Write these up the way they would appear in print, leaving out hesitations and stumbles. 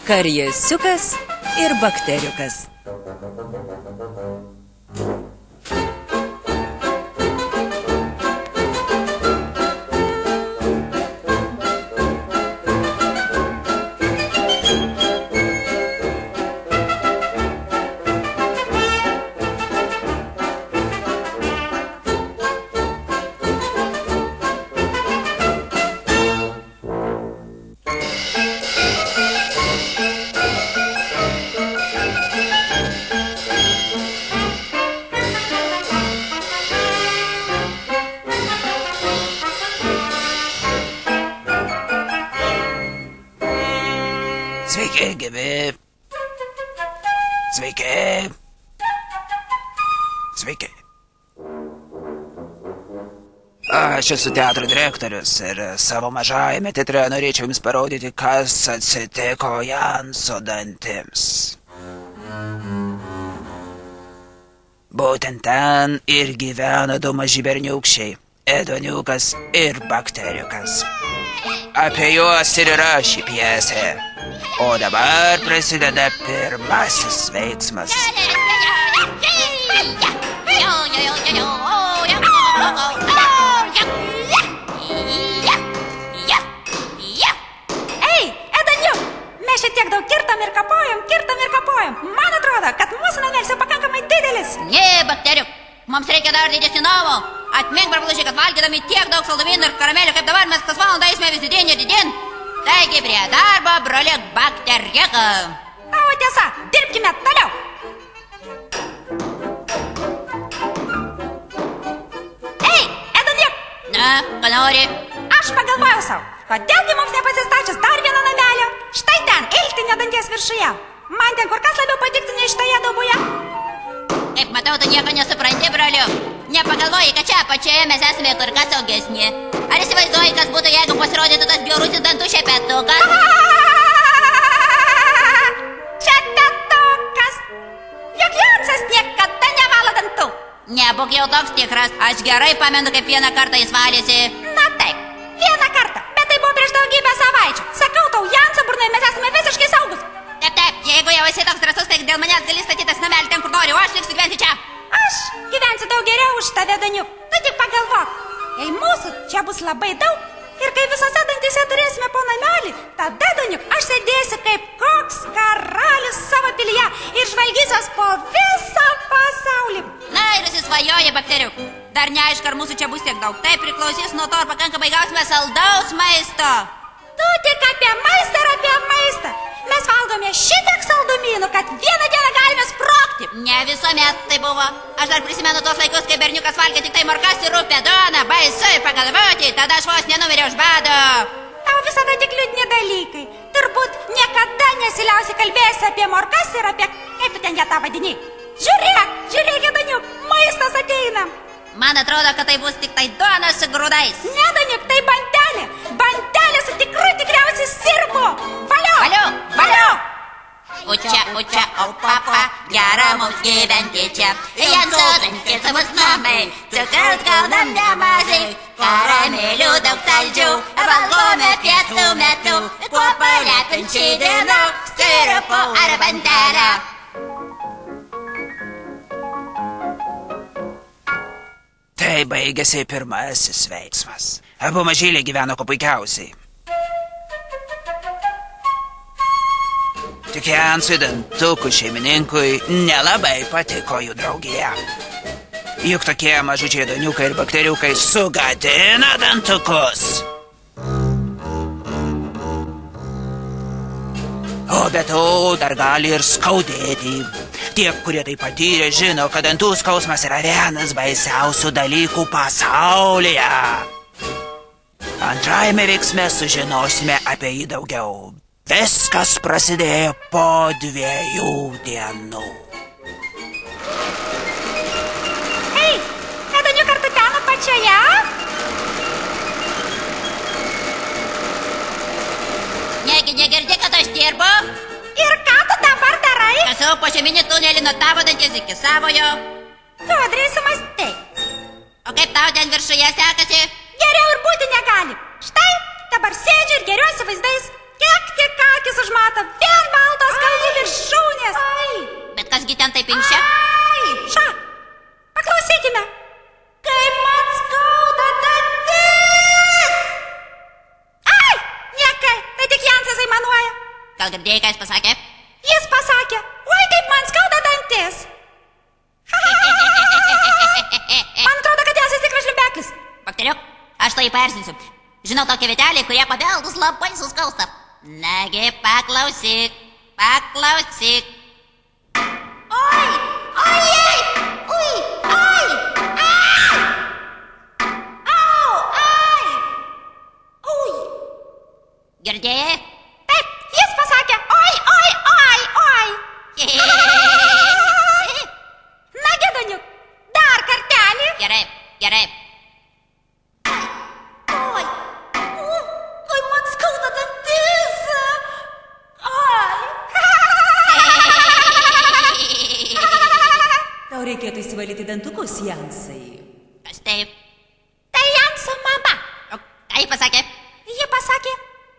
Kariesiukas ir bakteriukas. Sveiki, gyvi. Sveiki. Sveiki. Aš esu teatro direktorius ir savo mažajame teatre norėčiau jums parodyti, kas atsitiko Janso dantims. Būtent ten ir gyvena du maži berniukščiai, ėduoniukas ir bakteriukas. Apie juos ir yra ši pjesė. O dabar prasideda pirmasis veiksmas. Ei, ėduoniuk, mes čia tiek daug kirtam ir kapojam. Man atrodo, kad mūsų namelis jau pakankamai didelis. Ne, bakteriuk, mums reikia dar didesnį namą. Atmink, brablužiai, kad valgydami tiek daug saldumynų ir karamelių, kaip dabar mes kas valandą eisime vis didin ir didin. Taigi prie darbo, broliuk bakteriuką. Tavo tiesa, dirbkime toliau. Ei, ėduoniuk. Na, ką nori? Aš pagalvojau savo, kodėlgi mums nepasistačius dar vieną namelio. Štai ten, iltinio danties viršuje. Man ten kur kas labiau patiktų nei šitoje dauboje. Kaip matau, tu nieko nesupranti, broliuk. Nepagalvoji, kad čia apačioje mes esame kur kas saugesni. Ar įsivaizduoji, kas būtų, jeigu pasirodytų tas bjaurusis dantų šepetukas? Šepetukas! Juk Jansas niekada nevalo dantų. Nebūk jau toks tikras. Aš gerai pamenu, kaip vieną kartą jis valėsi. Na taip, vieną kartą, bet tai buvo prieš daugybę savaičių. Sakau tau, Janso burnai, mes esame visiškai saugus. Taip, jeigu jau esi toks drasus, tai dėl manęs gali statytas namelį ten, kur nori, o aš liksiu gyventi čia. Aš gyvensiu daug geriau už tave, ėduoniuk. Tu tik pagalvok, jei mūsų čia bus labai daug ir kai visose dantyse turėsime po namelį, tada, ėduoniuk, aš sėdėsiu kaip koks karalius savo pilyje ir žvalgysiuos po visą pasaulį. Na ir įsisvajoji, bakteriuk. Dar neaišku, ar mūsų čia bus tiek daug. Tai priklausys nuo to, ar pakankamai gausime saldaus maisto. Tu tik apie maistą ir apie maistą. Mes valgome šitiek saldumynų, kad vieną dieną galime sprogti. Ne visuomet tai buvo. Aš dar prisimenu tos laikus, kai berniukas valgė tik tai morkas ir rūpę duoną. Baisu pagalvoti, tada aš vos nenumiriau iš bado. Tau visada tik liūdni dalykai. Turbūt niekada nesiliausi kalbėsi apie morkas ir apie... Kaip tu ten ją tą vadini? Žiūrėk, ėduoniuk, maistas ateina. Man atrodo, kad tai bus tik tai duona su grūdais. Ne, ėduoniuk, tai bantelė. Bantelė su tikriausiai sirpu. Valio! Učia, o papa, gera mums gyventi čia. Janso dantis savus namai, cukraus gaunam nemažai, karamelių daug saldžių, valgome pietų metu, kuo palepint šį dieną, sirupu ar bandelę. Tai baigėsi pirmasis veiksmas. Abu mažyliai gyveno kuo puikiausiai. Tik Jansui dantukų šeimininkui nelabai patiko jų draugija. Juk tokie mažučiai ėduoniukai ir bakteriukai sugadina dantukus. O be to dar gali ir skaudėti. Tie, kurie tai patyrė, žino, kad dantų skausmas yra vienas baisiausių dalykų pasaulyje. Antrajame veiksme sužinosime apie jį daugiau. Viskas prasidėjo po 2 dienų. Ei, ėduoniuk, ar tu ten apačioje? Negi negirdi, kad aš dirbu? Ir ką tu dabar darai? Esu po šeiminį tunelį nuo tavo danties iki savojo. Jodriai sumastei. O kaip tau ten viršuje sekasi? Geriau ir būti negali. Štai, dabar sėdžiu ir geriuosi vaizdais. Kiek tik akis užmato, vien jis pasakė, oi, kaip man skauda dantis. Man atrodo, kad esi tikras liubeklis. Bakteriuk, aš tai persinsiu. Žinau tokią vietelę, kurie pabeldus labai suskausta. Nagi, paklausyk. Oi, oi, oi, oi, au, ai, oi. Girdėjai? Taip, jis pasakė, oi. Nagi, Daniuk, dar kartelį. Gerai. Oi, oi, man skauda dantis. Tau reikėtų įsivalyti dantukus, Jansai. Kas taip? Tai Janso mama. O ką ji pasakė? Ji pasakė,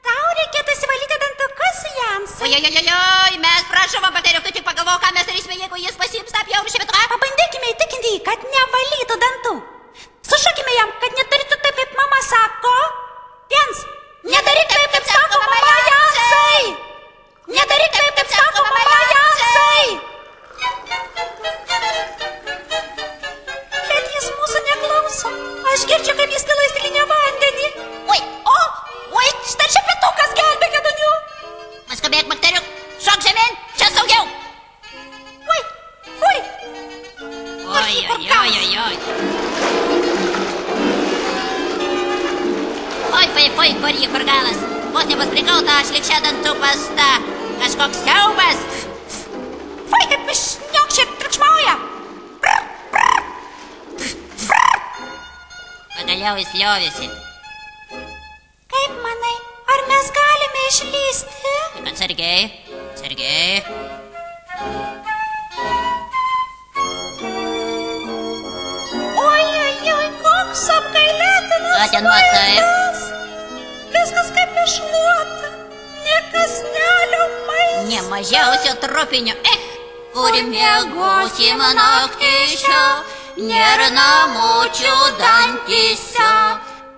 tau reikėtų įsivalyti dantukus, Jansai. Oi, mes prašom, bakteriuk, tu tik pagalvok, ką mes darysime, jeigu jis pasiims tą bjaurų šepetą. Pabandykime įtikinti jį, kad nevalytų dantų. Sušaukime jam, kad nedarytų taip, kaip mama sako. Jans, nedaryk taip, kaip sako mama Jansai. Nedaryk taip, kaip sako mama Jansai. Bet jis mūsų neklauso. Aš girdžiu, kaip jis pila į stilinę vandenį. Oi, Oi, štai šepetukas gelbėkė, Daniu. paskubėk, bakteriuk, šok žemyn, čia saugiau. Oi, fui. Oi. Oi, kur galas? Vos nepasprigauta, aš lik šią dantų pasta. Kažkoks siaubas. Fui, kaip išniokščia ir triukšmauja. Pagaliau jis liovėsi. Kaip manai, ar mes galime išlysti? Tik atsargiai. Oi, koks apgailėtinas Ką ten matai? vaizdas. Viskas kaip iššluota. Niekas neliumais. Ne mažiausio trupinio. Kur miegosim naktį šio, nėra namučių dantyse.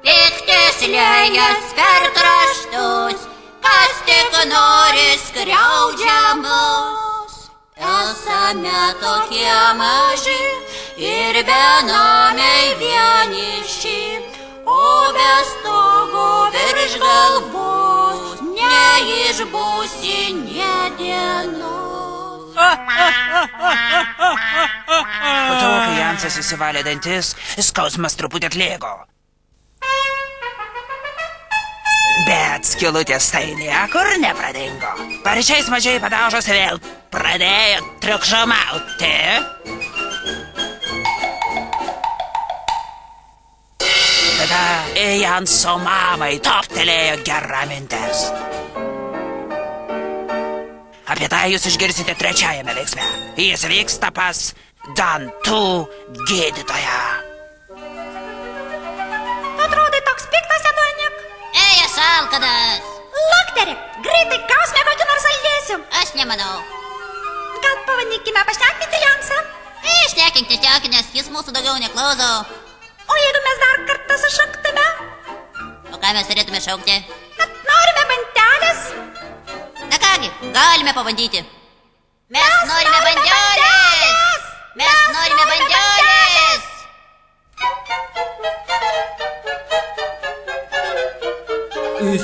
Piktis liejas per kraštus, kas tik nori skriaudžia mus. Esame tokie maži ir benamiai vieniši, o be stogo virš galvos neišbūsi nė dienos. Po to, kai Jansas įsivalė dantis, skausmas truputį atlėgo. Bet skylutės tai niekur nepradingo. Paryčiais mažiai padaužos vėl pradėjo triukšmauti. Tada Janso mamai toptelėjo gera mintis. Apie tai jūs išgirsite trečiajame veiksme. Jis vyksta pas dantų gydytoją. Atrodai toks piktas, Adonik. Aš alkanas. Lakteri, greitai gausime kokį nors saldėsių. Aš nemanau. Gal pabandykime pašnekinti Jansą? Išnekink, nes jis mūsų daugiau neklauso. O jeigu mes dar kartą sušoktume, O ką mes turėtume šaukti? kad norime bandelės? Na kągi, galime pabandyti. Mes norime bandelės! Mes norime bandelės!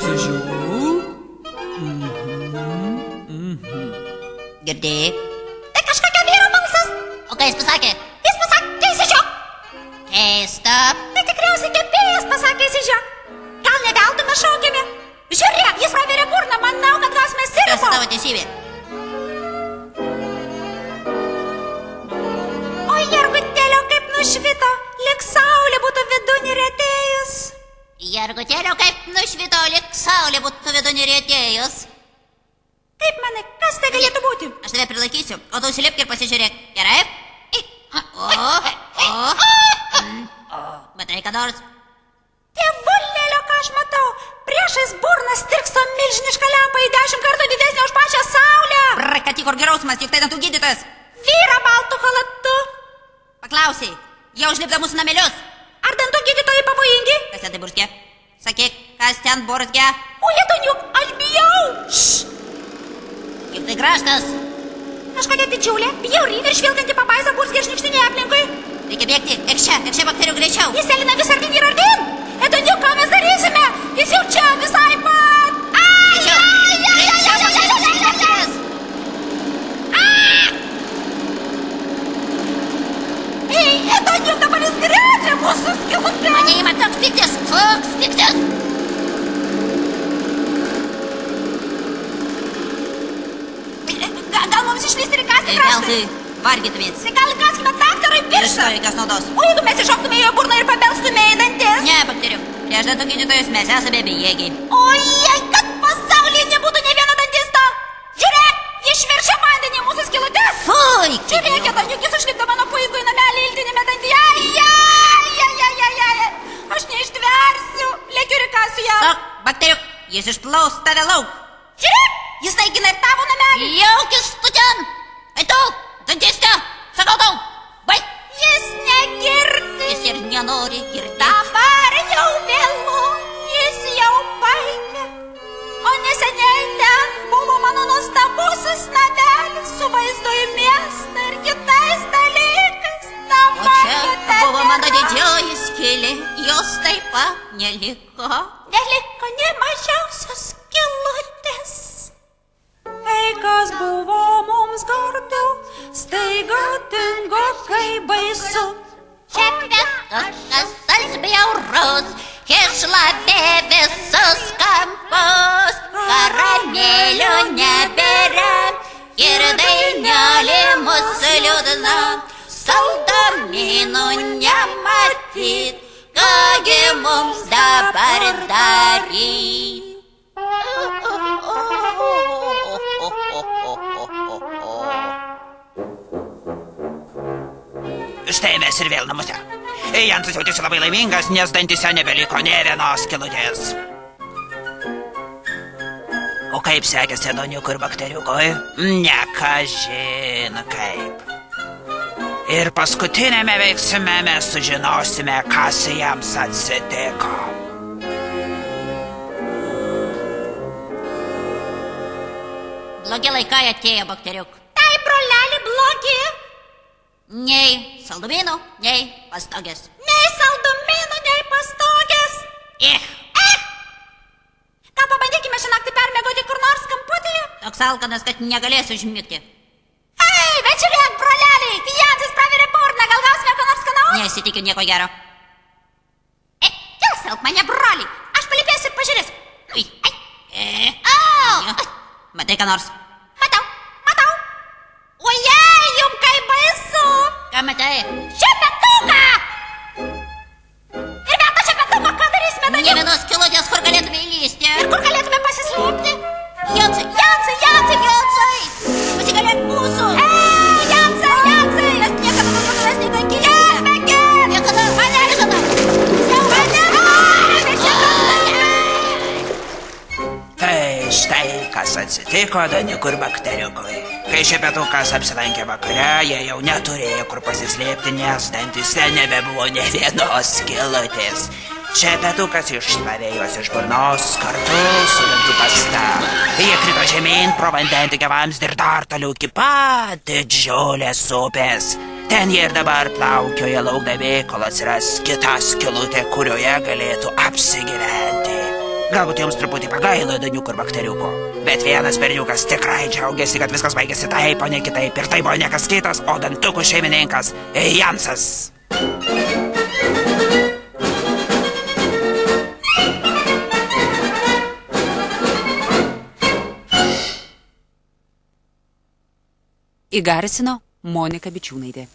Įsižiūrėk. Girdėjai? Tai kažkokia vyro balsas. O ką jis pasakė? Jis pasakė, įsižiok. Keista. Tai tikriausiai kepėjas pasakė, įsižiok. Gal ne veltui mes šaukėme? Žiūrėk, jis praverė burną, manau, kad gausime Kas sirupo. tavo teisybė? O Jergutėlio kaip nušvito, lyg saulė būtų vidun ir atėjus. Jergutėlio kaip nušvito, lyg saulė būtų vidun ir atėjus. Kaip manai, kas tai galėtų būti? Aš tave prilaikysiu, o tu užsilipk ir pasižiūrėk. Gerai? Matai ką nors? Tėvulėlio, ką aš matau, priešais burną stirkso milžiniška lempa į 10 kartų didesnė už pačią saulę. Brakatyk, kur gerausmas, juk tai dantų gydytojas. Vyra baltų halatu. Paklausiai, jie užlipda mūsų namelius. Ar dantų gydytojai pavojingi? Kas ten tai burzgia? Sakyk, kas ten burzgia? O, Jėdoniuk, aš bijau. Juk tai kraštas. Kažkokia didžiulė, bjauri ir švilkanti pabaisa burzgia šniukštinėje aplinkui. Reikia bėgti. Eik čia bakterijų greičiau. Jis elina vis artin ir artin. Edoniuk, ką mes darysime? Jis jau čia visai pat. Greičiau. Ei, Edoniuk, dabar jis grėžia mūsų skylutę. Mane ima toks piktis. Gal mums išlysti ir įkasti Tai kraštą? veltui vargytumės. Tai gal įkaskime daktarui pirštą? Iš to jokios naudos. O jeigu mes iššoktume į jo burną ir pabelstume į dantis? Ne, bakterijų. Prieš dantų gydytojus mes esame bejėgiai. Ojei, kad pasaulyje nebūtų ne vieno dantisto! Žiūrėk, jis šviršia vandenį į mūsų skylutes! Fui! Žiūrėk, Edoniuk, jis užlipdo mano puikų į namelį iltinėme dantyje. Aš neištversiu. Lėkiu ir įkasiu ją. Stok, bakterijų. Jis išplaus tave lauk. Žiūrėk, jis naikina ir tavo namelį. Jaukis tu ten. Ei tu, dantiste. Sakau tau. Baig. Jis negirdi. Jis ir nenori girdėti. Dabar jau vėlu, jis jau baigė. O neseniai ten buvo mano nuostabusis namelis su vaizdu į miestą ir kitais dalykais. O čia buvo mano didžioji skylė. Jos taip pat neliko. Neliko nė mažiausios skylutės. Ei, kas buvo mums gardu, staiga dingo, kai baisu. Čia kažkas tas bjaurus, išlavė visus kampus. Karamėlių nebėra ir dainelė mūsų liūdna. Saldamynų nematyt, kągi mums dabar daryt. Štai mes ir vėl namuose. Jansas jautėsi labai laimingas, nes dantyse nebeliko nė vienos skylutės. O kaip sekėsi Edoniukui ir bakteriukui? Ne kažin kaip. Ir paskutinėme veiksme mes sužinosime, kas jiems atsitiko. Blogi laikai atėjo, bakteriuk. Tai, broleli, blogi. Nei saldumynų, nei pastogės. Nei saldumynų, nei pastogės. Gal pabandykime šią naktį permiegoti kur nors kamputyje? Toks alkanas, kad negalėsiu užmigti. Ei, bet žiūrėk, broleliai, Jansas pravirė burną, gal gausime ką nors skanaus? Nesitikiu nieko gero. Kilstelk mane, broli, aš palipėsiu ir pažiūrėsiu. Ui. Au! Matai ką nors? Matau. Ojei, jum kaip baisu. Ką matai? Šepetuką! Ir vietą šepetuko, ką darysime, Nė Edoniuk? vienos skylutės, kur galėtume įlysti. Ir kur galėtume pasislėpti? Jansai! Pasigalėk mūsų! Ei, Jansai! Mes niekada daugiau tavęs netankysime. Niekada! Mane! Tai štai kas atsitiko Edoniukui ir bakteriukui. Kai šepetukas apsilankė vakare, jie jau neturėjo kur pasislėpti, nes dantyse nebebuvo nė vienos skylutės. Šepetukas iššlavė juos iš burnos kartu su dantų pasta. Jie krito žemyn pro vandentiekio vamzdį ir dar toliau iki pat didžiulės upės. Ten jie ir dabar plaukioja laukdami, kol atsiras kita skylutė, kurioje galėtų apsigyventi. Galbūt jums truputį pagailo Edoniuko ir bakteriuko, bet vienas berniukas tikrai džiaugiasi, kad viskas baigėsi taip, o ne kitaip. Ir tai buvo ne kas kitas, o dantukų šeimininkas Jansas. Įgarsino Monika Bičiūnaitė.